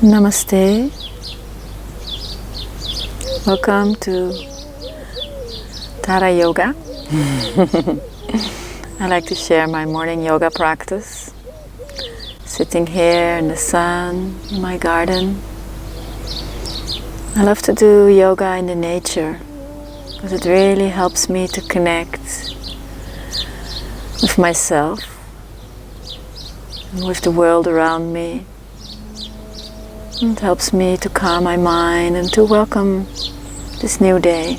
Namaste. Welcome to Tara Yoga. I like to share my morning yoga practice. Sitting here in the sun, in my garden. I love to do yoga in the nature because it really helps me to connect with myself and with the world around me. It helps me to calm my mind and to welcome this new day.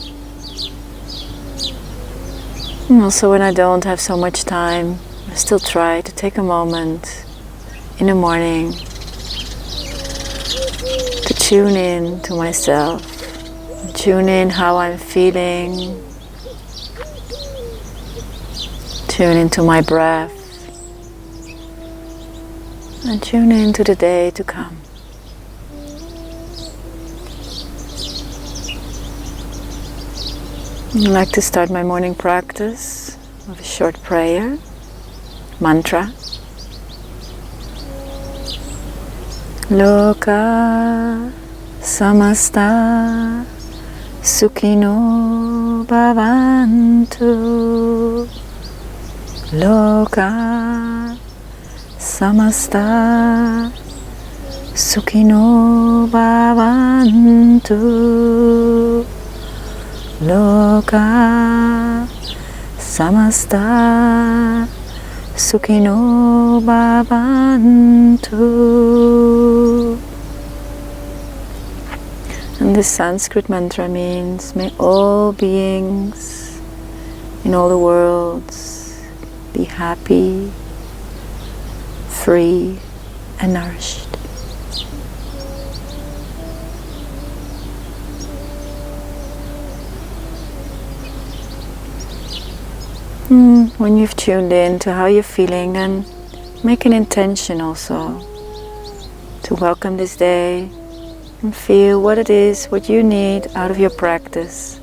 And also when I don't have so much time, I still try to take a moment in the morning to tune in to myself, tune in how I'm feeling, tune into my breath, and tune into the day to come. I like to start my morning practice with a short prayer, mantra. Loka samasta sukhino bhavantu. Loka samasta sukhino bhavantu. Loka samasta sukhino bhavantu. And this Sanskrit mantra means, may all beings in all the worlds be happy, free, and nourished. When you've tuned in to how you're feeling, then make an intention also to welcome this day and feel what it is, what you need out of your practice.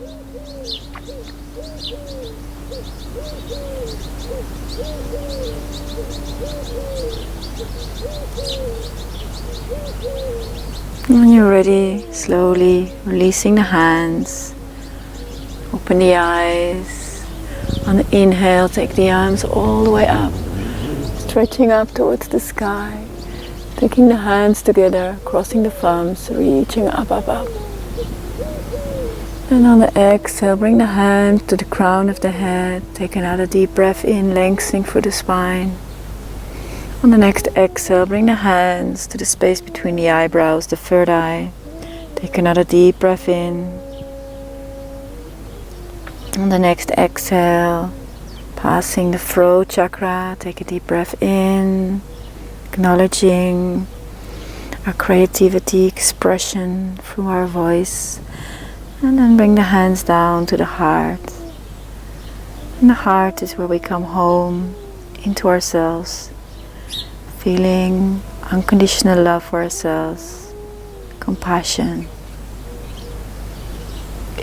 When you're ready, slowly releasing the hands, open the eyes. On the inhale, take the arms all the way up, stretching up towards the sky, taking the hands together, crossing the thumbs, reaching up, up, up. And on the exhale, bring the hands to the crown of the head, take another deep breath in, lengthening through the spine. On the next exhale, bring the hands to the space between the eyebrows, the third eye. Take another deep breath in. On the next exhale, passing the throat chakra, take a deep breath in, acknowledging our creativity, expression through our voice, and then bring the hands down to the heart. And the heart is where we come home into ourselves, feeling unconditional love for ourselves, compassion,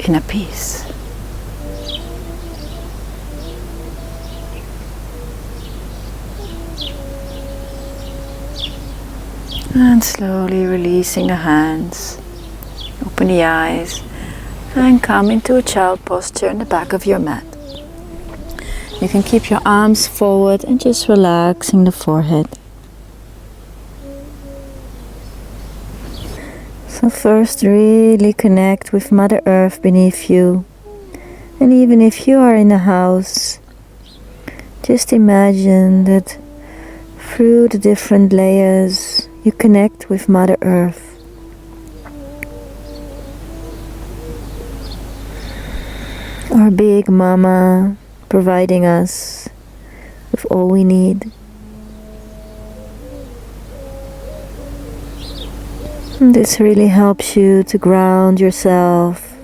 inner peace. And slowly releasing the hands, open the eyes and come into a child posture in the back of your mat. You can keep your arms forward and just relaxing the forehead. So first really connect with Mother Earth beneath you. And even if you are in a house, just imagine that through the different layers you connect with Mother Earth. Our big mama providing us with all we need. And this really helps you to ground yourself.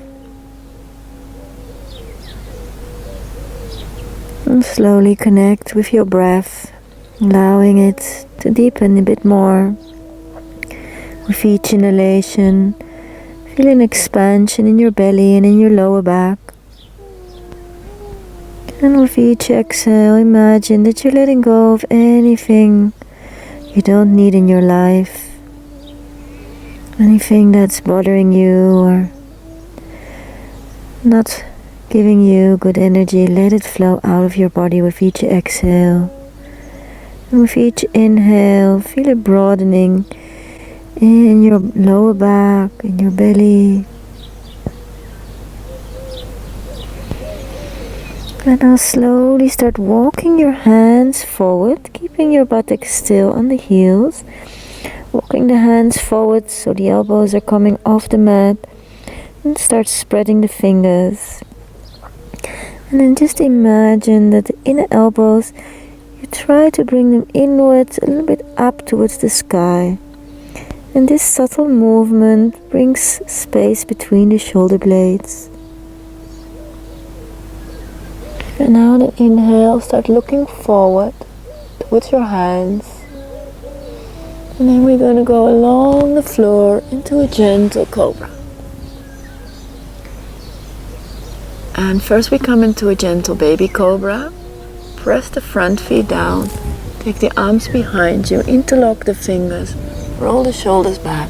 And slowly connect with your breath, allowing it to deepen a bit more. With each inhalation, feel an expansion in your belly and in your lower back. And with each exhale, imagine that you're letting go of anything you don't need in your life. Anything that's bothering you or not giving you good energy, let it flow out of your body with each exhale. And with each inhale, feel it broadening in your lower back, in your belly. And now slowly start walking your hands forward, keeping your buttocks still on the heels. Walking the hands forward so the elbows are coming off the mat. And start spreading the fingers. And then just imagine that the inner elbows, you try to bring them inwards, a little bit up towards the sky. And this subtle movement brings space between the shoulder blades. And now the inhale, start looking forward towards your hands. And then we're going to go along the floor into a gentle cobra. And first we come into a gentle baby cobra. Press the front feet down. Take the arms behind you. Interlock the fingers. Roll the shoulders back.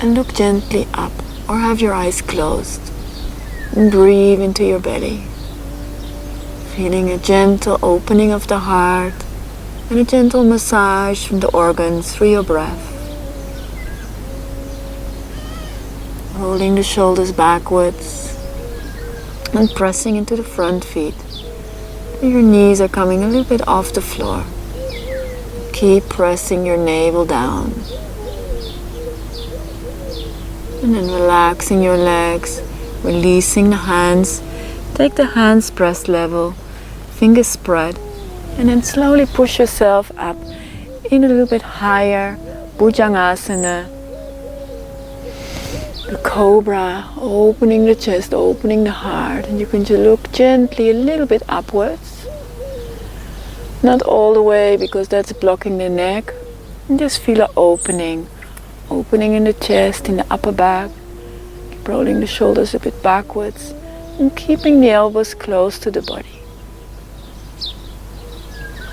And look gently up. Or have your eyes closed. And breathe into your belly. Feeling a gentle opening of the heart. And a gentle massage from the organs through your breath. Rolling the shoulders backwards. And pressing into the front feet. Your knees are coming a little bit off the floor. Keep pressing your navel down. And then relaxing your legs, releasing the hands. Take the hands breast level, fingers spread, and then slowly push yourself up in a little bit higher Bhujangasana. The cobra, opening the chest, opening the heart, and you can just look gently a little bit upwards. Not all the way because that's blocking the neck. And just feel an opening. Opening in the chest, in the upper back. Keep rolling the shoulders a bit backwards and keeping the elbows close to the body.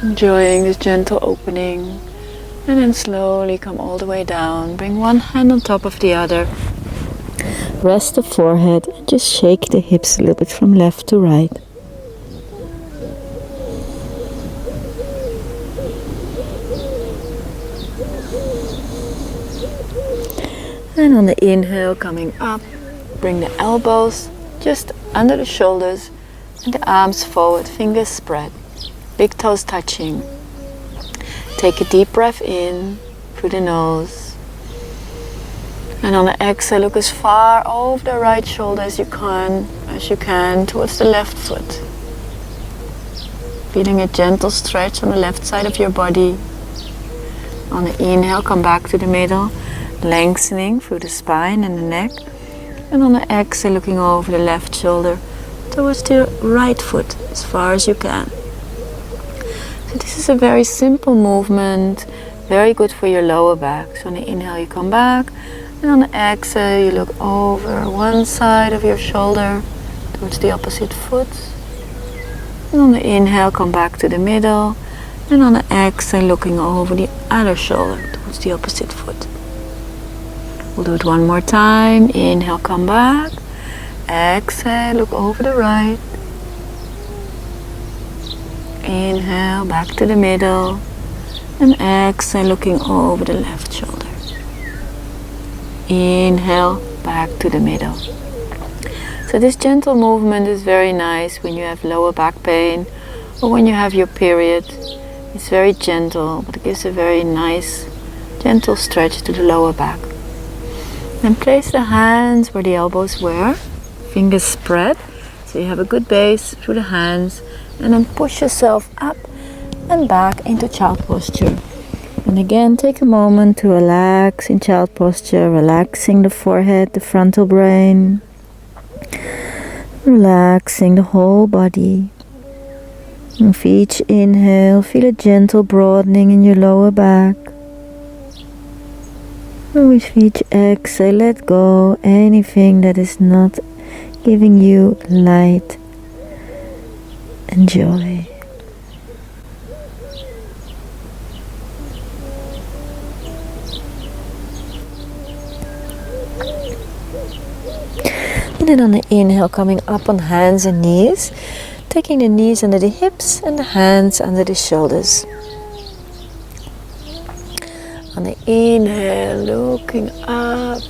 Enjoying this gentle opening. And then slowly come all the way down. Bring one hand on top of the other. Rest the forehead and just shake the hips a little bit from left to right. And on the inhale, coming up, bring the elbows just under the shoulders and the arms forward, fingers spread, big toes touching. Take a deep breath in through the nose. And on the exhale, look as far over the right shoulder as you can towards the left foot. Feeling a gentle stretch on the left side of your body. On the inhale, come back to the middle, lengthening through the spine and the neck. And on the exhale, looking over the left shoulder towards the right foot as far as you can. So this is a very simple movement, very good for your lower back. So on the inhale, you come back. And on the exhale, you look over one side of your shoulder towards the opposite foot. And on the inhale, come back to the middle. And on the exhale, looking over the other shoulder towards the opposite foot. We'll do it one more time. Inhale, come back. Exhale, look over the right. Inhale, back to the middle. And exhale, looking over the left shoulder. Inhale, back to the middle. So this gentle movement is very nice when you have lower back pain or when you have your period. It's very gentle, but it gives a very nice, gentle stretch to the lower back. Then place the hands where the elbows were, fingers spread, so you have a good base through the hands, and then push yourself up and back into child posture. And again, take a moment to relax in child posture, relaxing the forehead, the frontal brain, relaxing the whole body. And with each inhale, feel a gentle broadening in your lower back. And with each exhale, let go anything that is not giving you light and joy. And then on the inhale, coming up on hands and knees, taking the knees under the hips and the hands under the shoulders. On the inhale, looking up,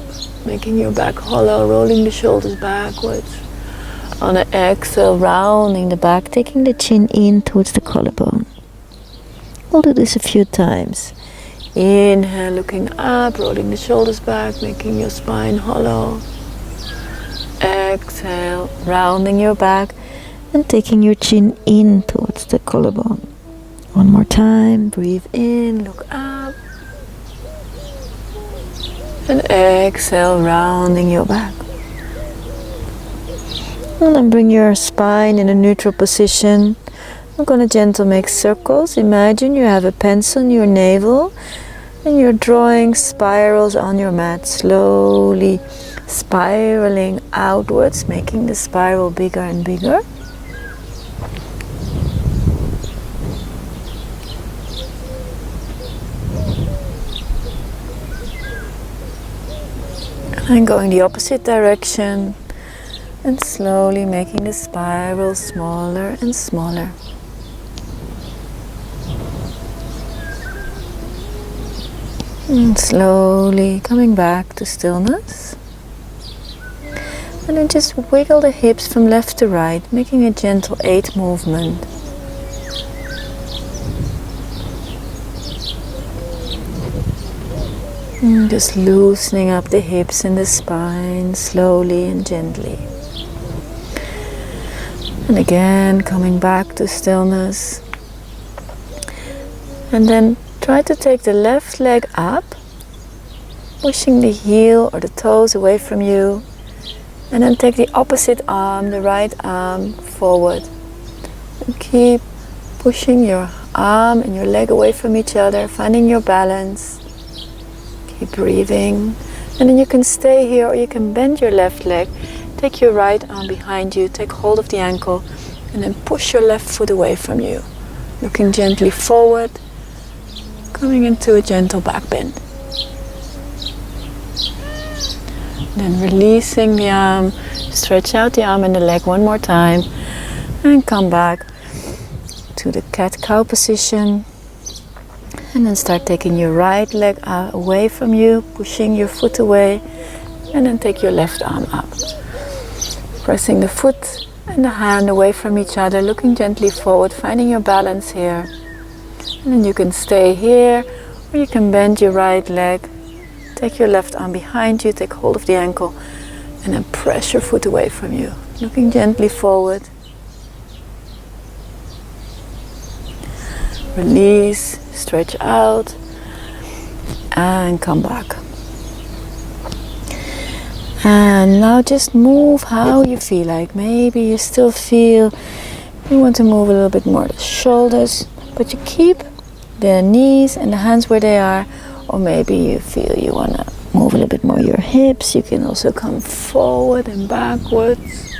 making your back hollow, rolling the shoulders backwards. On the exhale, rounding the back, taking the chin in towards the collarbone. We'll do this a few times. Inhale, looking up, rolling the shoulders back, making your spine hollow. Exhale, rounding your back and taking your chin in towards the collarbone. One more time, breathe in, look up. And exhale, rounding your back. And then bring your spine in a neutral position. I'm going to gently make circles. Imagine you have a pencil in your navel and you're drawing spirals on your mat, slowly spiraling outwards, making the spiral bigger and bigger. And going the opposite direction and slowly making the spiral smaller and smaller. And slowly coming back to stillness. And then just wiggle the hips from left to right, making a gentle 8 movement. And just loosening up the hips and the spine slowly and gently. And again, coming back to stillness. And then try to take the left leg up, pushing the heel or the toes away from you. And then take the opposite arm, the right arm, forward. And keep pushing your arm and your leg away from each other, finding your balance. Keep breathing. And then you can stay here or you can bend your left leg. Take your right arm behind you, take hold of the ankle, and then push your left foot away from you. Looking gently forward, coming into a gentle back bend. Then releasing the arm, stretch out the arm and the leg one more time, and come back to the cat-cow position. And then start taking your right leg away from you, pushing your foot away, and then take your left arm up. Pressing the foot and the hand away from each other, looking gently forward, finding your balance here. And then you can stay here, or you can bend your right leg, take your left arm behind you, take hold of the ankle, and then press your foot away from you, looking gently forward. Release, stretch out, and come back. And now just move how you feel like. Maybe you still feel you want to move a little bit more the shoulders, but you keep the knees and the hands where they are. Or maybe you feel you want to move a little bit more your hips. You can also come forward and backwards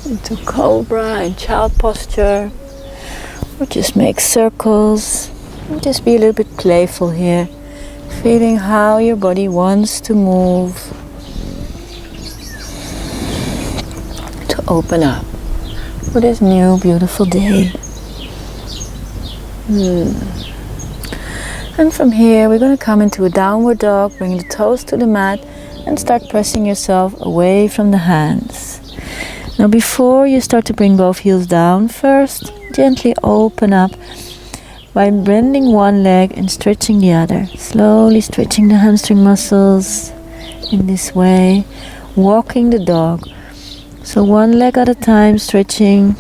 into cobra and child posture. Or just make circles. And just be a little bit playful here. Feeling how your body wants to move. To open up for this new beautiful day. And from here we're going to come into a downward dog, bring the toes to the mat and start pressing yourself away from the hands. Now before you start to bring both heels down, first gently open up by bending one leg and stretching the other. Slowly stretching the hamstring muscles in this way, walking the dog. So one leg at a time stretching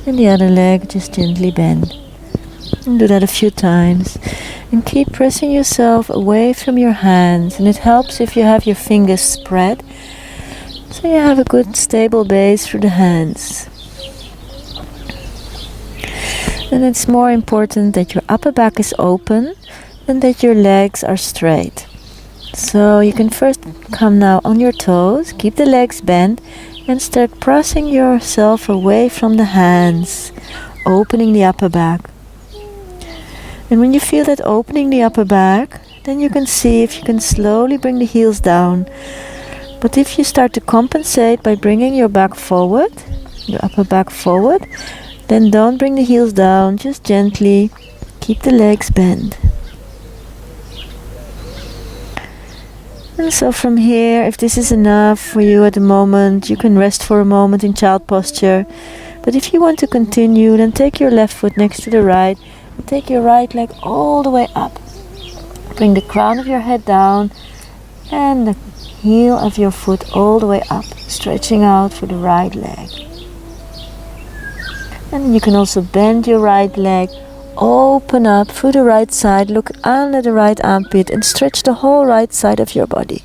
and the other leg just gently bend. And do that a few times. And keep pressing yourself away from your hands. And it helps if you have your fingers spread, so you have a good stable base through the hands. And it's more important that your upper back is open and that your legs are straight. So you can first come now on your toes, keep the legs bent, and start pressing yourself away from the hands, opening the upper back. And when you feel that opening the upper back, then you can see if you can slowly bring the heels down, But if you start to compensate by bringing your back forward, your upper back forward, then don't bring the heels down, just gently keep the legs bent. And so from here, if this is enough for you at the moment, you can rest for a moment in child posture. But if you want to continue, then take your left foot next to the right and take your right leg all the way up. Bring the crown of your head down and the heel of your foot all the way up, stretching out for the right leg. And you can also bend your right leg, open up through the right side, look under the right armpit and stretch the whole right side of your body.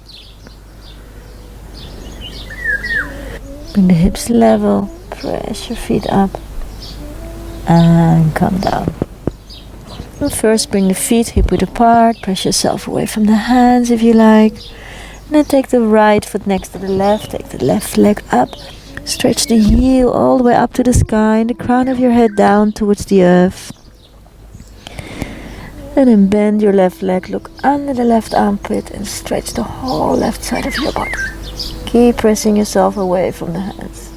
Bring the hips level, press your feet up and come down. And first bring the feet hip-width apart, press yourself away from the hands if you like. And then take the right foot next to the left, take the left leg up, stretch the heel all the way up to the sky and the crown of your head down towards the earth. And then bend your left leg, look under the left armpit and stretch the whole left side of your body. Keep pressing yourself away from the hands.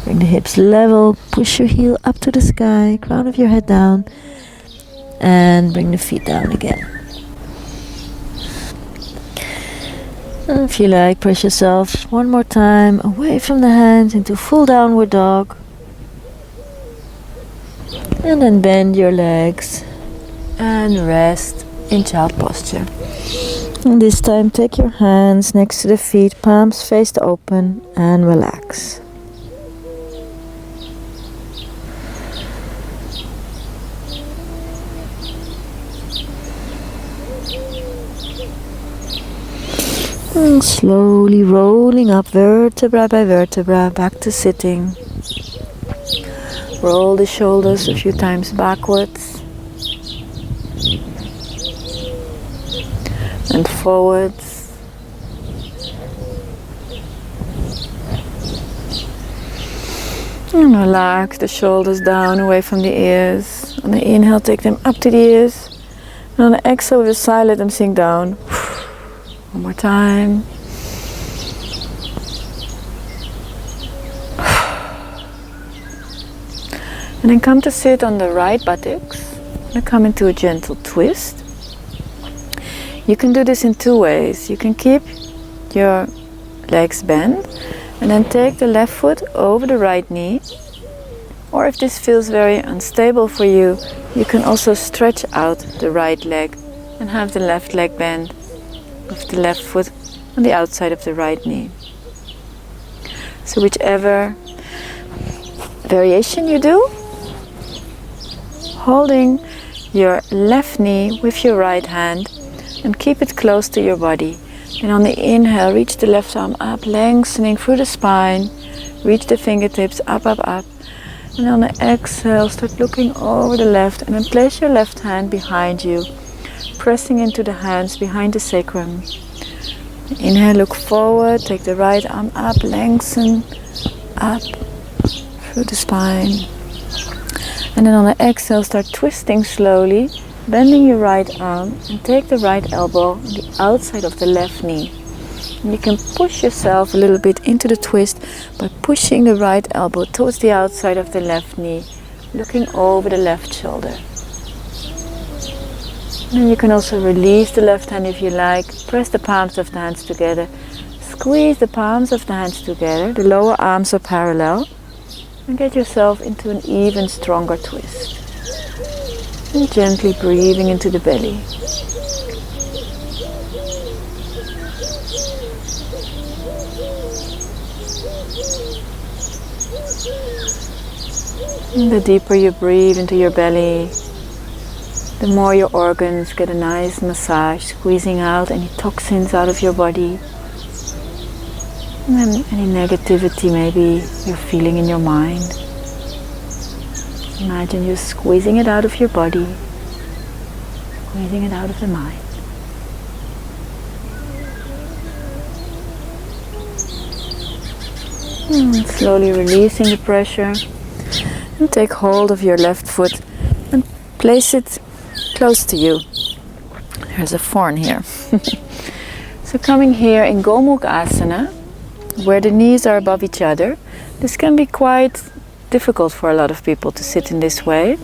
Bring the hips level, push your heel up to the sky, crown of your head down, and bring the feet down again. And if you like, press yourself one more time away from the hands into full downward dog. And then bend your legs and rest in child posture. And this time take your hands next to the feet, palms faced open and relax. And slowly rolling up vertebra by vertebra back to sitting. Roll the shoulders a few times backwards and forwards. And relax the shoulders down away from the ears. On the inhale, take them up to the ears. And on the exhale, with a sigh, let them sink down. One more time. And then come to sit on the right buttocks and come into a gentle twist. You can do this in two ways. You can keep your legs bent and then take the left foot over the right knee. Or if this feels very unstable for you, you can also stretch out the right leg and have the left leg bent with the left foot on the outside of the right knee. So whichever variation you do, holding your left knee with your right hand and keep it close to your body. And on the inhale, reach the left arm up, lengthening through the spine, reach the fingertips up, up, up. And on the exhale, start looking over the left and then place your left hand behind you, pressing into the hands behind the sacrum. Inhale, look forward, take the right arm up, lengthen up through the spine. And then on the exhale, start twisting slowly, bending your right arm and take the right elbow on the outside of the left knee. And you can push yourself a little bit into the twist by pushing the right elbow towards the outside of the left knee, looking over the left shoulder. And you can also release the left hand if you like. Press the palms of the hands together. Squeeze the palms of the hands together. The lower arms are parallel. And get yourself into an even stronger twist. And gently breathing into the belly. And the deeper you breathe into your belly, the more your organs get a nice massage, squeezing out any toxins out of your body. And then any negativity maybe you're feeling in your mind. Imagine you squeezing it out of your body, squeezing it out of the mind. And slowly releasing the pressure. And take hold of your left foot and place it close to you. There's a thorn here. So coming here in Gomukhasana, where the knees are above each other, this can be quite difficult for a lot of people to sit in this way.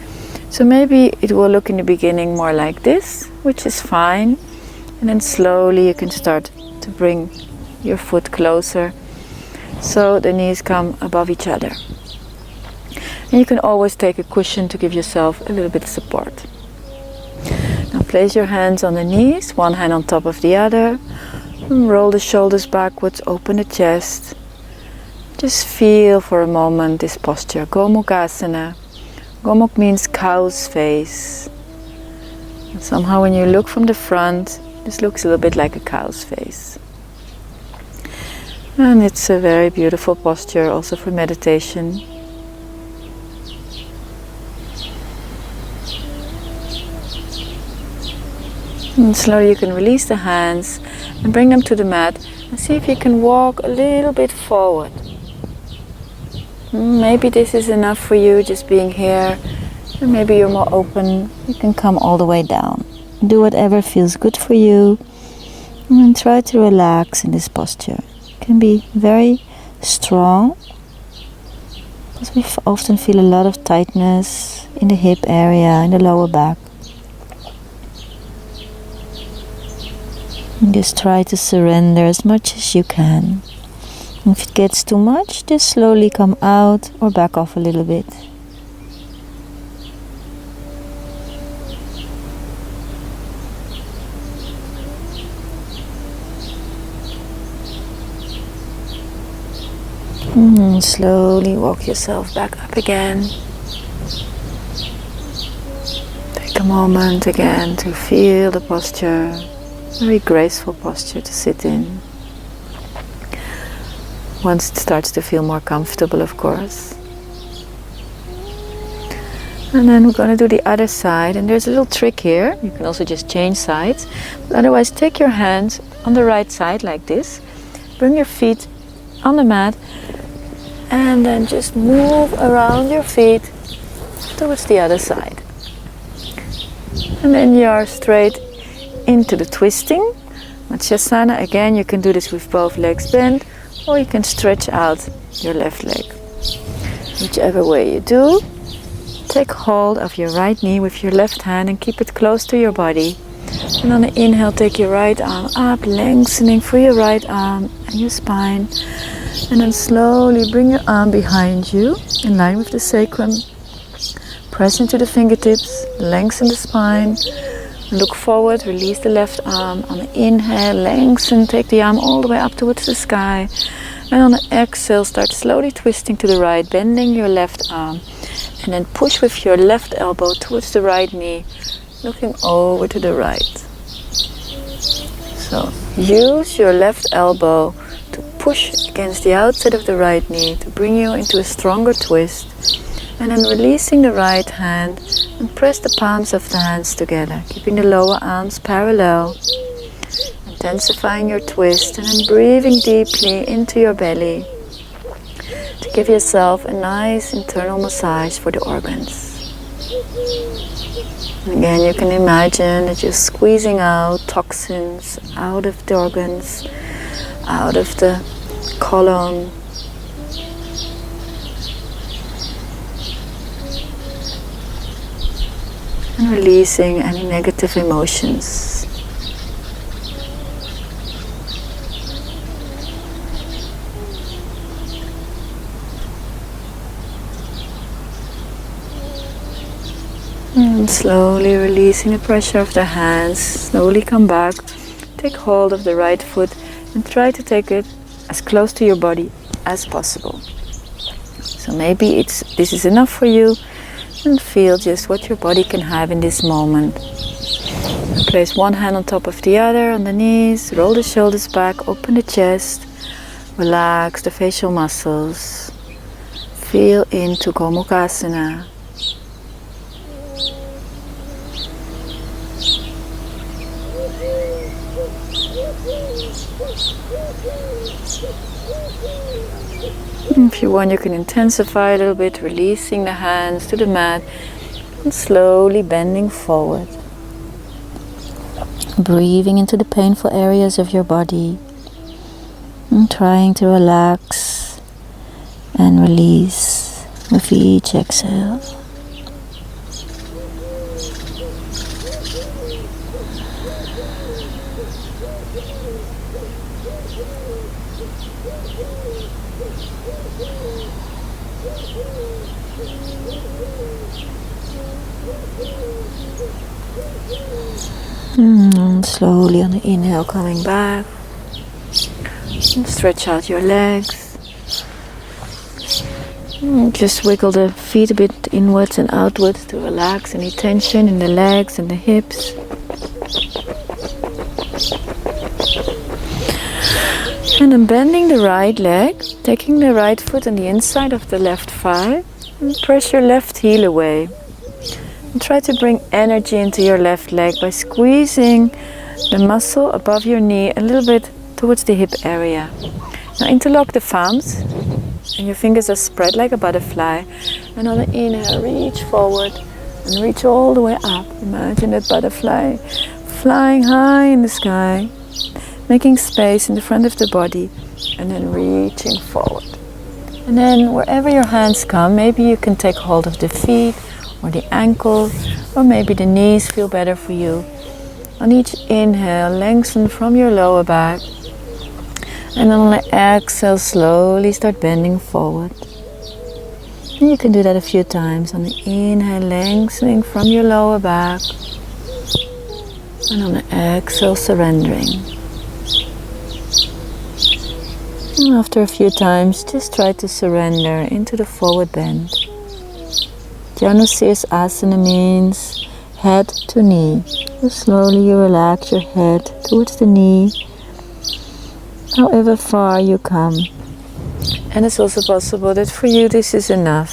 So maybe it will look in the beginning more like this, which is fine. And then slowly you can start to bring your foot closer so the knees come above each other. And you can always take a cushion to give yourself a little bit of support. Now place your hands on the knees, one hand on top of the other. And roll the shoulders backwards, open the chest. Just feel for a moment this posture, Gomukhasana. Gomukh means cow's face. And somehow when you look from the front, this looks a little bit like a cow's face. And it's a very beautiful posture also for meditation. And slowly you can release the hands and bring them to the mat and see if you can walk a little bit forward. Maybe this is enough for you, just being here. And maybe you're more open, you can come all the way down. Do whatever feels good for you and try to relax in this posture. It can be very strong because we often feel a lot of tightness in the hip area, in the lower back. And just try to surrender as much as you can. If it gets too much, just slowly come out or back off a little bit. And slowly walk yourself back up again. Take a moment again to feel the posture. Very graceful posture to sit in. Once it starts to feel more comfortable, of course. And then we're going to do the other side. And there's a little trick here. You can also just change sides. But otherwise, take your hands on the right side like this. Bring your feet on the mat. And then just move around your feet towards the other side. And then you are straight into the twisting. Matsyasana. Again, you can do this with both legs bent. Or you can stretch out your left leg. Whichever way you do, take hold of your right knee with your left hand and keep it close to your body. And on the inhale, take your right arm up, lengthening through your right arm and your spine. And then slowly bring your arm behind you, in line with the sacrum. Press into the fingertips, lengthen the spine. Look forward, release the left arm. On the inhale, lengthen, take the arm all the way up towards the sky. And on the exhale, start slowly twisting to the right, bending your left arm. And then push with your left elbow towards the right knee, looking over to the right. So use your left elbow to push against the outside of the right knee to bring you into a stronger twist. And then releasing the right hand and press the palms of the hands together, keeping the lower arms parallel. Intensifying your twist and then breathing deeply into your belly to give yourself a nice internal massage for the organs. And again, you can imagine that you're squeezing out toxins out of the organs, out of the colon. And releasing any negative emotions. And slowly releasing the pressure of the hands. Slowly come back. Take hold of the right foot and try to take it as close to your body as possible. So maybe this is enough for you. And feel just what your body can have in this moment. Place one hand on top of the other on the knees. Roll the shoulders back. Open the chest. Relax the facial muscles. Feel into Gomukhasana. If you want, you can intensify a little bit, releasing the hands to the mat and slowly bending forward. breathing into the painful areas of your body and trying to relax and release with each exhale. And slowly on the inhale coming back, and stretch out your legs. Just wiggle the feet a bit inwards and outwards to relax any tension in the legs and the hips. And then bending the right leg, taking the right foot on the inside of the left thigh, and press your left heel away. And try to bring energy into your left leg by squeezing the muscle above your knee a little bit towards the hip area. Now interlock the palms and your fingers are spread like a butterfly. And on the inhale, reach forward and reach all the way up. Imagine that butterfly flying high in the sky, making space in the front of the body, and then reaching forward. And then wherever your hands come, maybe you can take hold of the feet or the ankle, or maybe the knees feel better for you. On each inhale, lengthen from your lower back, and on the exhale, slowly start bending forward. And you can do that a few times. On the inhale, lengthening from your lower back, and on the exhale, surrendering. And after a few times, just try to surrender into the forward bend. Janusirsasana means head to knee. So slowly you relax your head towards the knee, however far you come. And it's also possible that for you this is enough.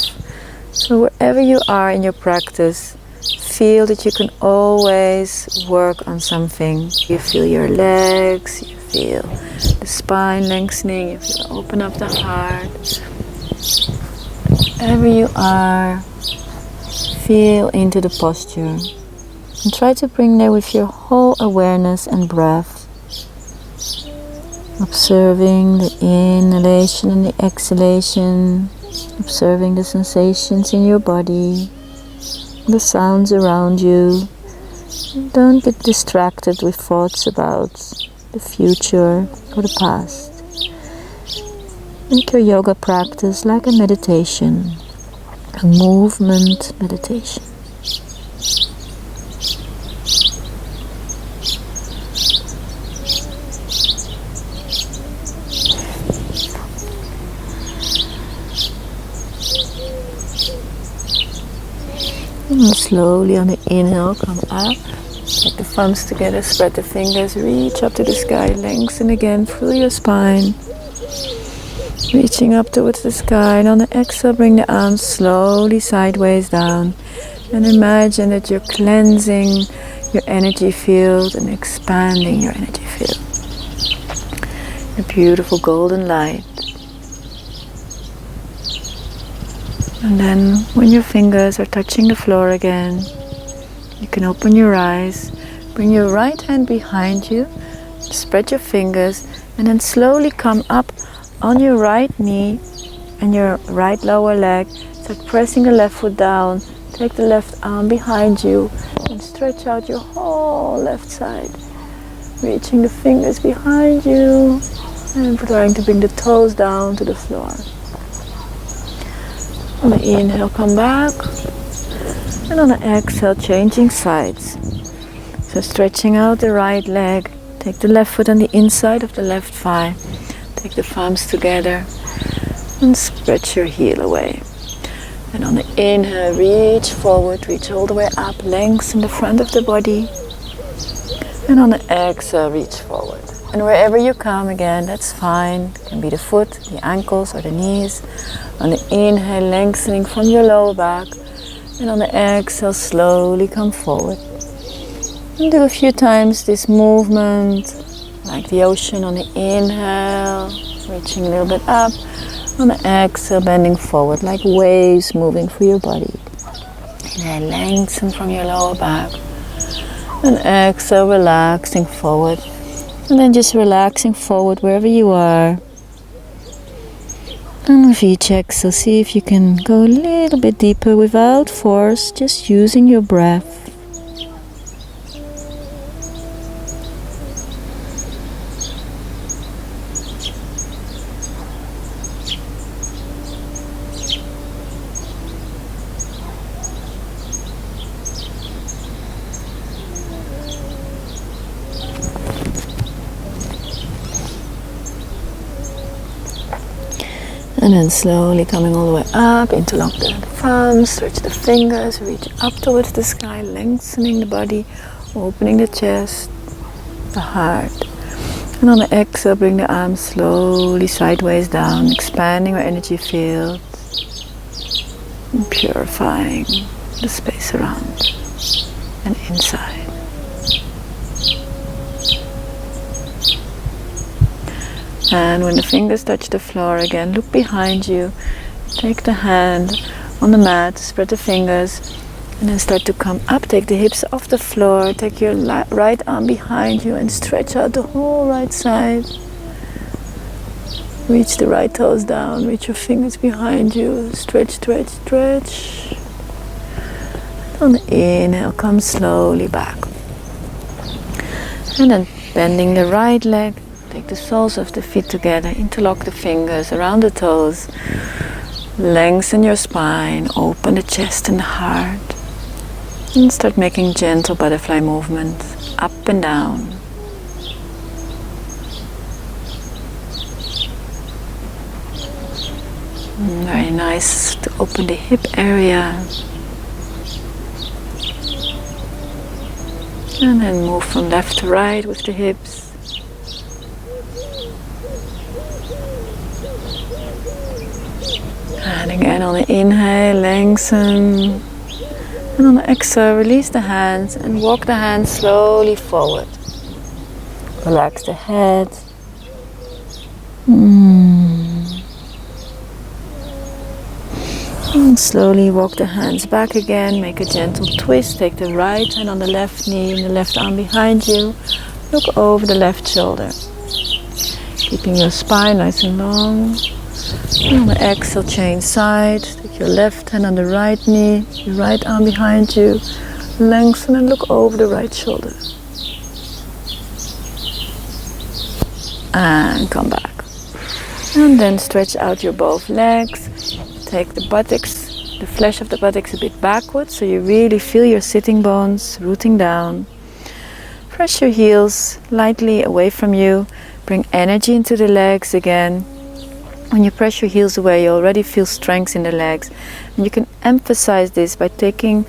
So wherever you are in your practice, feel that you can always work on something. You feel your legs, you feel the spine lengthening, you feel open up the heart. Wherever you are, feel into the posture and try to bring there with your whole awareness and breath, observing the inhalation and the exhalation, observing the sensations in your body, the sounds around you. Don't get distracted with thoughts about the future or the past. Make your yoga practice like a meditation, a movement meditation. And slowly on the inhale, come up. Take the thumbs together, spread the fingers, reach up to the sky, lengthen again through your spine. Reaching up towards the sky, and on the exhale, bring the arms slowly sideways down. And imagine that you're cleansing your energy field and expanding your energy field. A beautiful golden light. And then when your fingers are touching the floor again, you can open your eyes, bring your right hand behind you, spread your fingers, and then slowly come up on your right knee and your right lower leg. Start pressing the left foot down, take the left arm behind you, and stretch out your whole left side. Reaching the fingers behind you, and trying to bring the toes down to the floor. On the inhale, come back, and on the exhale, changing sides. So stretching out the right leg, take the left foot on the inside of the left thigh, take the palms together, and stretch your heel away. And on the inhale, reach forward, reach all the way up, lengthen the front of the body. And on the exhale, reach forward. And wherever you come again, that's fine. It can be the foot, the ankles, or the knees. On the inhale, lengthening from your lower back. And on the exhale, slowly come forward. And do a few times this movement, like the ocean. On the inhale, reaching a little bit up. On the exhale, bending forward, like waves moving through your body. Inhale, lengthen from your lower back. And exhale, relaxing forward. And then just relaxing forward wherever you are. And with each exhale, see if you can go a little bit deeper without force, just using your breath. And then slowly coming all the way up, interlock the thumbs, stretch the fingers, reach up towards the sky, lengthening the body, opening the chest, the heart. And on the exhale, bring the arms slowly sideways down, expanding our energy field, and purifying the space around and inside. And when the fingers touch the floor again, look behind you. Take the hand on the mat, spread the fingers, and then start to come up. Take the hips off the floor. Take your right arm behind you and stretch out the whole right side. Reach the right toes down. Reach your fingers behind you. Stretch, stretch, stretch. On the inhale, come slowly back. And then bending the right leg. Take the soles of the feet together, interlock the fingers around the toes, lengthen your spine, open the chest and the heart, and start making gentle butterfly movements up and down. Very nice to open the hip area. And then move from left to right with the hips. And again on the inhale, lengthen. And on the exhale, release the hands and walk the hands slowly forward. Relax the head. And slowly walk the hands back again. Make a gentle twist. Take the right hand on the left knee and the left arm behind you. Look over the left shoulder. Keeping your spine nice and long. And on the exhale, change sides. Take your left hand on the right knee, your right arm behind you. Lengthen and look over the right shoulder. And come back. And then stretch out your both legs. Take the buttocks, the flesh of the buttocks a bit backwards so you really feel your sitting bones rooting down. Press your heels lightly away from you. Bring energy into the legs again. When you press your heels away, you already feel strength in the legs. And you can emphasize this by taking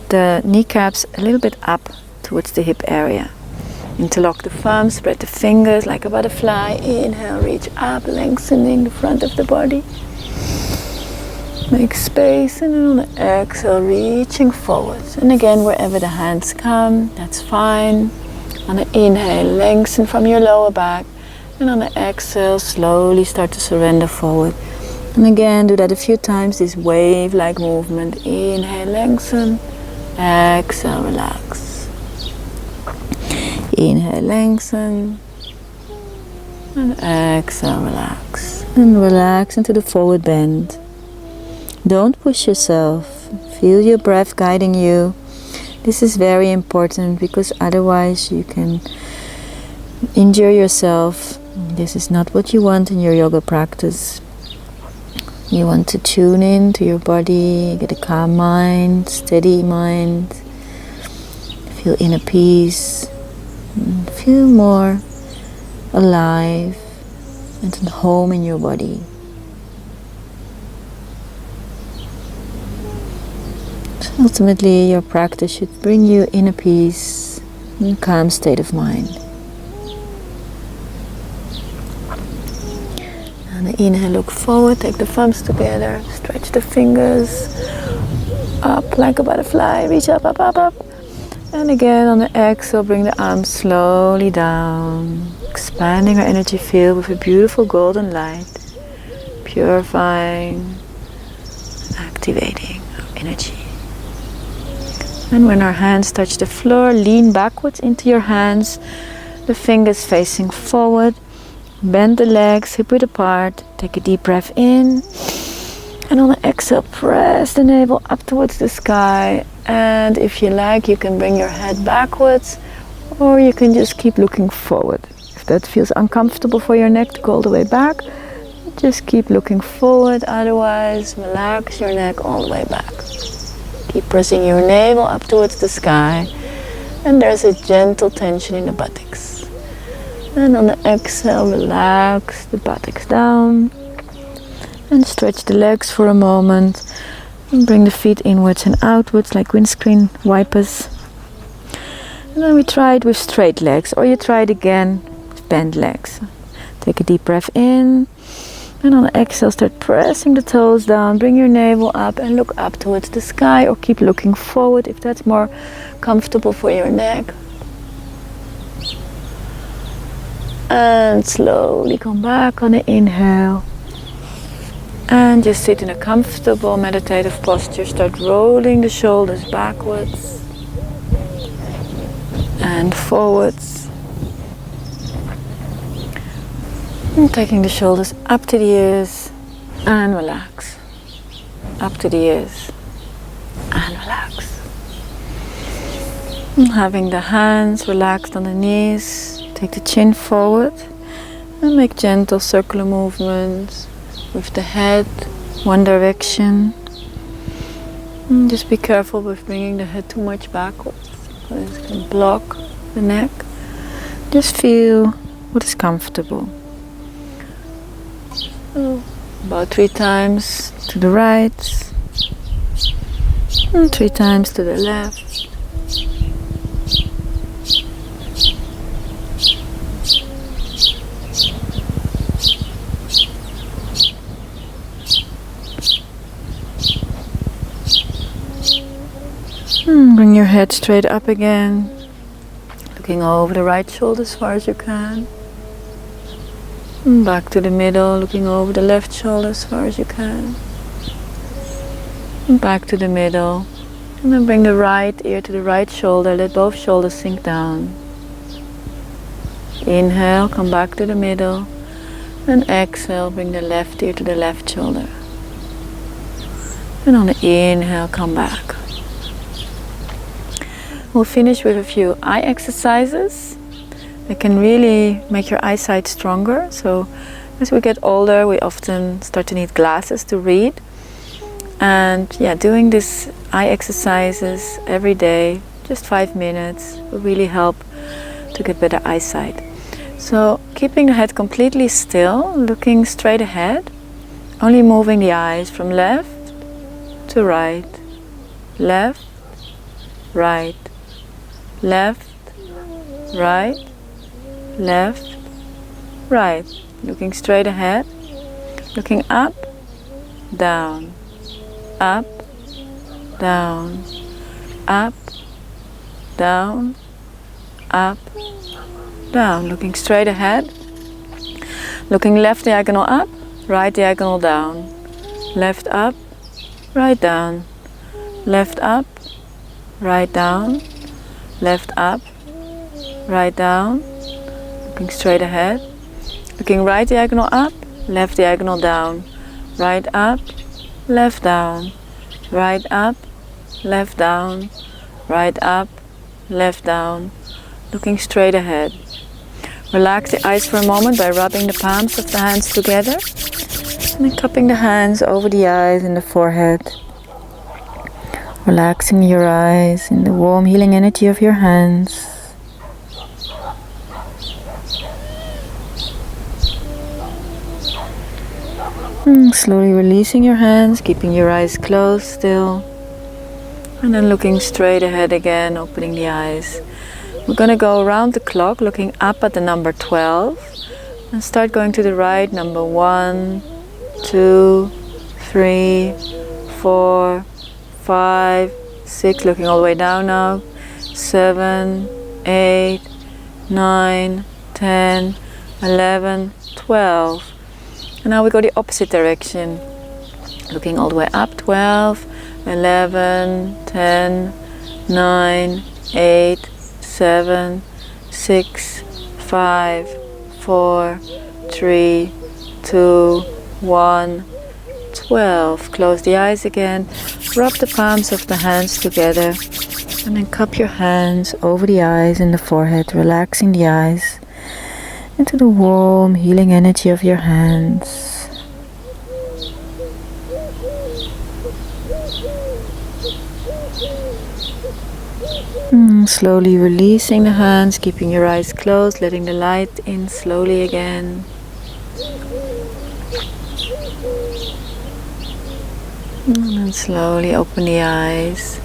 the kneecaps a little bit up towards the hip area. Interlock the thumbs, spread the fingers like a butterfly. Inhale, reach up, lengthening the front of the body. Make space, and then on the exhale, reaching forwards. And again, wherever the hands come, that's fine. On the inhale, lengthen from your lower back. And on the exhale, slowly start to surrender forward. And again, do that a few times, this wave-like movement. Inhale, lengthen. Exhale, relax. Inhale, lengthen. And exhale, relax. And relax into the forward bend. Don't push yourself. Feel your breath guiding you. This is very important because otherwise you can injure yourself. This is not what you want in your yoga practice. You want to tune in to your body, get a calm mind, steady mind, feel inner peace, feel more alive and at home in your body. So ultimately, your practice should bring you inner peace and a calm state of mind. On the inhale, look forward, take the thumbs together, stretch the fingers up like a butterfly, reach up, up, up, up. And again, on the exhale, bring the arms slowly down, expanding our energy field with a beautiful golden light, purifying, activating our energy. And when our hands touch the floor, lean backwards into your hands, the fingers facing forward. Bend the legs, hip width apart. Take a deep breath in. And on the exhale, press the navel up towards the sky. And if you like, you can bring your head backwards, or you can just keep looking forward. If that feels uncomfortable for your neck to go all the way back, just keep looking forward. Otherwise, relax your neck all the way back. Keep pressing your navel up towards the sky. And there's a gentle tension in the buttocks. And on the exhale, relax the buttocks down. And stretch the legs for a moment. And bring the feet inwards and outwards like windscreen wipers. And then we try it with straight legs, or you try it again with bent legs. Take a deep breath in. And on the exhale, start pressing the toes down. Bring your navel up and look up towards the sky, or keep looking forward if that's more comfortable for your neck. And slowly come back on the inhale. And just sit in a comfortable meditative posture. Start rolling the shoulders backwards and forwards. And taking the shoulders up to the ears and relax. Up to the ears and relax. And having the hands relaxed on the knees, take the chin forward and make gentle circular movements with the head one direction. And just be careful with bringing the head too much backwards, because it can block the neck. Just feel what is comfortable. So, about 3 times to the right and 3 times to the left. Bring your head straight up again, looking over the right shoulder as far as you can. And back to the middle, looking over the left shoulder as far as you can. And back to the middle. And then bring the right ear to the right shoulder, let both shoulders sink down. Inhale, come back to the middle. And exhale, bring the left ear to the left shoulder. And on the inhale, come back. We'll finish with a few eye exercises. They can really make your eyesight stronger. So as we get older, we often start to need glasses to read. And yeah, doing these eye exercises every day, just 5 minutes, will really help to get better eyesight. So keeping the head completely still, looking straight ahead, only moving the eyes from left to right, left, right, left, right, left, right. Looking straight ahead, looking up, down, up, down, up, down, up, down. Looking straight ahead, looking left diagonal up, right diagonal down, left up, right down, left up, right down, left up, right down. Looking straight ahead, looking right diagonal up, left diagonal down, right up, left down, right up, left down, right up, left down. Looking straight ahead. Relax the eyes for a moment by rubbing the palms of the hands together and then cupping the hands over the eyes and the forehead. Relaxing your eyes in the warm healing energy of your hands. Slowly releasing your hands, keeping your eyes closed still. And then looking straight ahead again, opening the eyes. We're going to go around the clock, looking up at the number 12. And start going to the right, number 1, 2, 3, 4, 5, 6, looking all the way down now. 7, 8, 9, 10, 11, 12. And now we go the opposite direction. Looking all the way up, 12, 11, 10, 9, 8, 7, 6, 5, 4, 3, 2, 1, 12. Close the eyes again. Rub the palms of the hands together. And then cup your hands over the eyes and the forehead, relaxing the eyes into the warm, healing energy of your hands. Slowly releasing the hands, keeping your eyes closed, letting the light in slowly again. And then slowly open the eyes.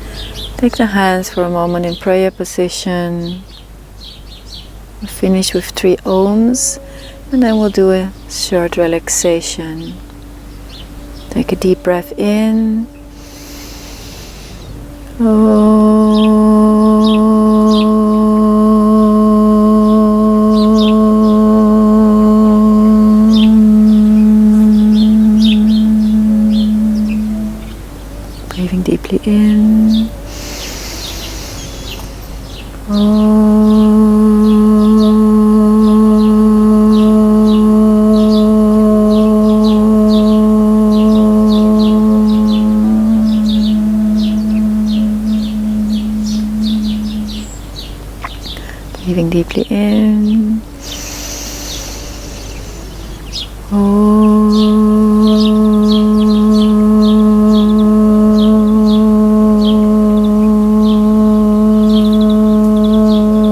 Take the hands for a moment in prayer position. We'll finish with 3 ohms and then we'll do a short relaxation. Take a deep breath in. Breathing deeply in. Breathing deeply in.